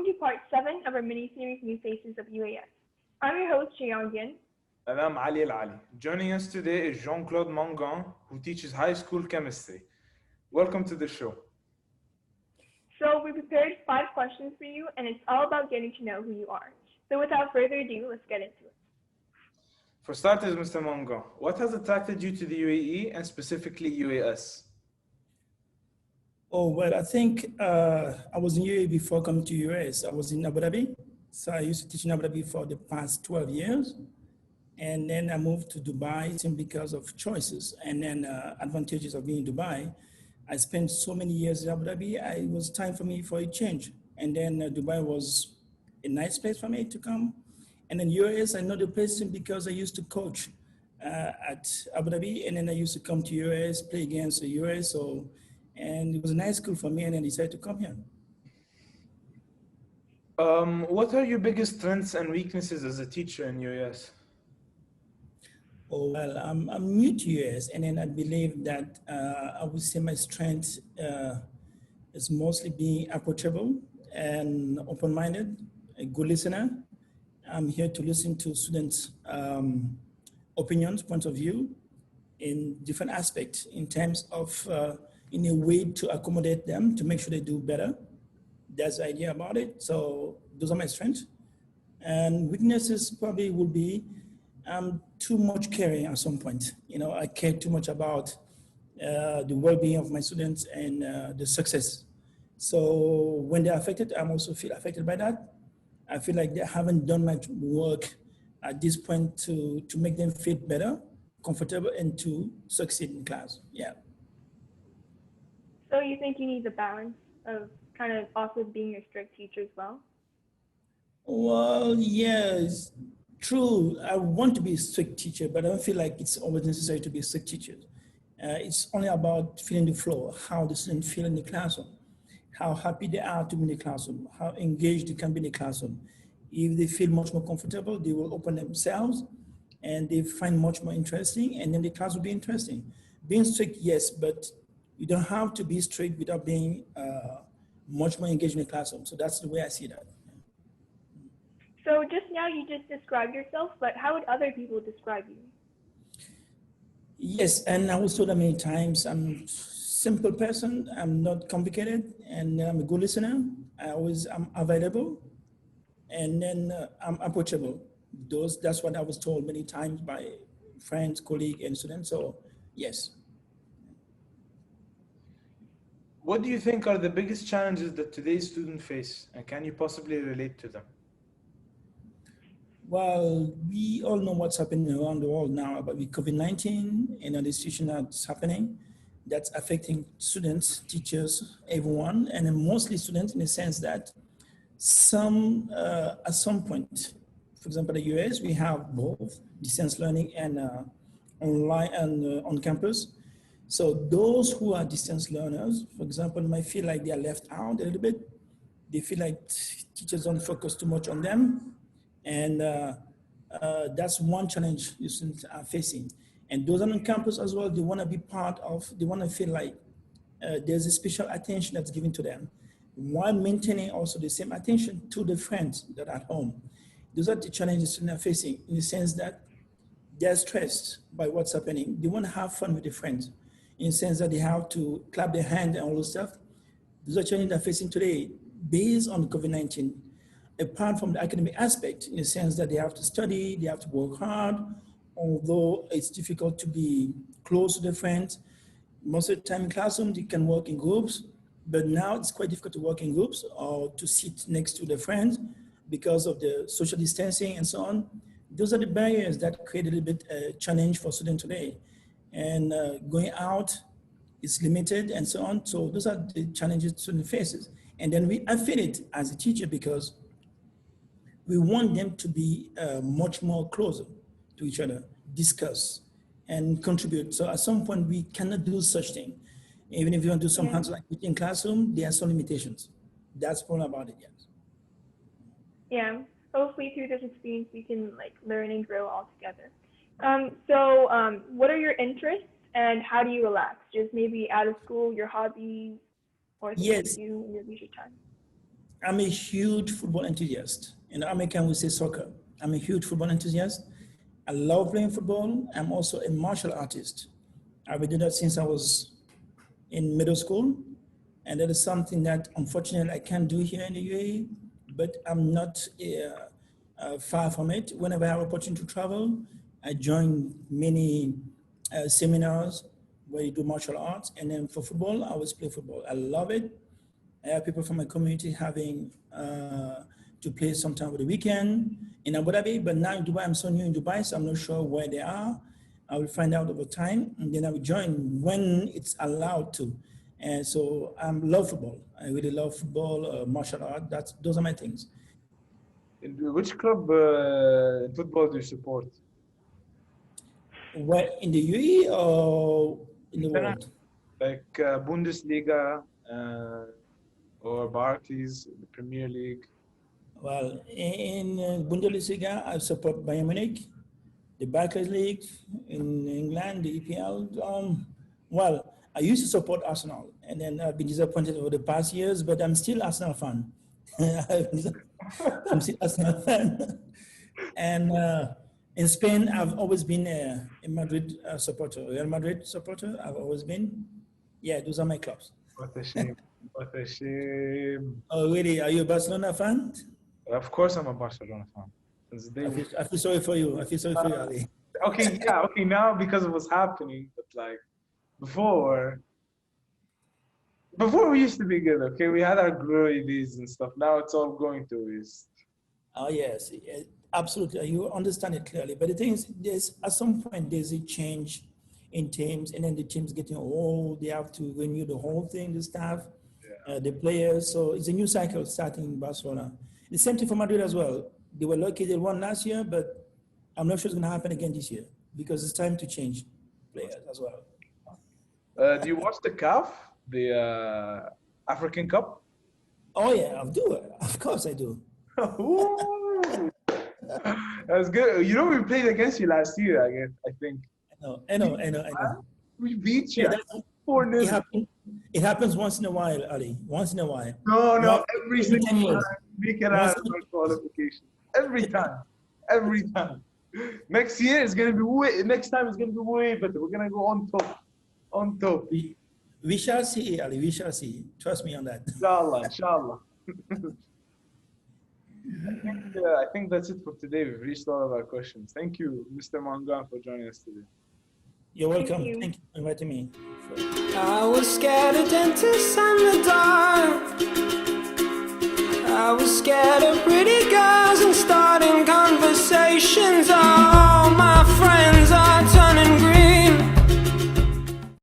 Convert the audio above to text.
welcome to part 7 of our mini-series New Faces of UAS. I'm your host, Chaeyoung. And I'm Ali Al Ali. Joining us today is Jean-Claude Mangan, who teaches high school chemistry. Welcome to the show. So we prepared 5 questions for you, and it's all about getting to know who you are. So without further ado, let's get into it. For starters, Mr. Mangan, what has attracted you to the UAE and specifically UAS? Oh, well, I think I was in UAE before coming to US. I was in Abu Dhabi. So I used to teach in Abu Dhabi for the past 12 years. And then I moved to Dubai simply because of choices and then advantages of being in Dubai. I spent so many years in Abu Dhabi, it was time for me for a change. And then Dubai was a nice place for me to come. And then US, I know the place simply because I used to coach at Abu Dhabi. And then I used to come to US, play against the US. And it was a nice school for me, and I decided to come here. What are your biggest strengths and weaknesses as a teacher in UAS? Oh, well, I'm new to US, and then I believe that I would say my strength is mostly being approachable and open-minded, a good listener. I'm here to listen to students' opinions, points of view in different aspects in terms of in a way to accommodate them to make sure they do better. That's the idea about it. So those are my strengths. And weaknesses probably would be too much caring at some point. You know, I care too much about the well-being of my students and the success. So when they're affected, I'm also feel affected by that. I feel like they haven't done much work at this point to make them feel better, comfortable, and to succeed in class. Yeah. So you think you need the balance of kind of also being a strict teacher as well? Well, yes, true. I want to be a strict teacher, but I don't feel like it's always necessary to be a strict teacher. It's only about feeling the flow, how the students feel in the classroom, how happy they are to be in the classroom, how engaged they can be in the classroom. If they feel much more comfortable, they will open themselves and they find much more interesting, and then the class will be interesting. Being strict, yes, but you don't have to be strict without being much more engaged in the classroom. So that's the way I see that. So just now you just described yourself, but how would other people describe you? Yes, and I was told that many times, I'm a simple person, I'm not complicated, and I'm a good listener. I'm available, and then I'm approachable. That's what I was told many times by friends, colleagues, and students. So yes. What do you think are the biggest challenges that today's students face, and can you possibly relate to them? Well, we all know what's happening around the world now about the COVID-19 and the situation that's happening that's affecting students, teachers, everyone, and then mostly students in the sense that at some point, for example, the US, we have both distance learning and online and on campus. So those who are distance learners, for example, might feel like they are left out a little bit. They feel like teachers don't focus too much on them. And that's one challenge you students are facing. And those on campus as well, they want to be part of, they want to feel like there's a special attention that's given to them while maintaining also the same attention to the friends that are at home. Those are the challenges students are facing in the sense that they're stressed by what's happening. They want to have fun with their friends in the sense that they have to clap their hand and all this stuff. Those are challenges they're facing today based on COVID-19. Apart from the academic aspect, in the sense that they have to study, they have to work hard, although it's difficult to be close to their friends. Most of the time in classroom, they can work in groups, but now it's quite difficult to work in groups or to sit next to their friends because of the social distancing and so on. Those are the barriers that create a little bit challenge for students today. And going out is limited and so on. So those are the challenges student faces. And then I feel it as a teacher because we want them to be much more closer to each other, discuss and contribute. So at some point we cannot do such thing. Even if you want to do some hands-on activity in classroom, there are some limitations. That's all about it, yes. Yeah, hopefully through this experience we can like learn and grow all together. What are your interests and how do you relax? Just maybe out of school, your hobbies, or things you do in your leisure time? I'm a huge football enthusiast. In American, we say soccer. I'm a huge football enthusiast. I love playing football. I'm also a martial artist. I've been doing that since I was in middle school. And that is something that unfortunately I can't do here in the UAE, but I'm not far from it. Whenever I have opportunity to travel, I join many seminars where you do martial arts. And then for football, I always play football. I love it. I have people from my community having to play sometime over the weekend in Abu Dhabi, but now in Dubai, I'm so new in Dubai, so I'm not sure where they are. I will find out over time, and then I will join when it's allowed to. And so I love football. I really love football, martial art. Those are my things. Which club in football do you support? Where in the UAE or in the world? Like Bundesliga or Barclays, the Premier League? Well, in Bundesliga, I support Bayern Munich, the Barclays League in England, the EPL. Well, I used to support Arsenal, and then I've been disappointed over the past years, but I'm still Arsenal fan. I'm still Arsenal fan. And in Spain, I've always been a Madrid supporter, Real Madrid supporter. I've always been. Yeah, those are my clubs. What a shame. What a shame. Oh, really? Are you a Barcelona fan? Of course, I'm a Barcelona fan. Since day I feel sorry for you. I feel sorry for you, Ali. Okay, yeah, okay, now because of what's happening, but like before we used to be good, okay? We had our glory days and stuff. Now it's all going to waste. Oh, yes, absolutely. You understand it clearly. But the thing is, at some point, there's a change in teams, and then the team's getting old. They have to renew the whole thing, the staff, the players. So it's a new cycle starting in Barcelona. The same thing for Madrid as well. They were lucky they won last year, but I'm not sure it's going to happen again this year because it's time to change players as well. Do you watch the CAF, the African Cup? Oh, yeah, I do. Of course I do. That's good. You know, we played against you last year, I think. I know. We beat you. Yeah, 4-0. It happens once in a while, Ali. Once in a while. No, every single time. We can have our qualification. Every time. Next year is gonna be next time it's gonna be way better. We're gonna go on top. We shall see, Ali. We shall see. Trust me on that. Inshallah. I think that's it for today. We've reached all of our questions. Thank you, Mr. Mangan, for joining us today. You're welcome. Thank you for inviting me. I was scared of dentists and the dark. I was scared of pretty girls and starting conversations.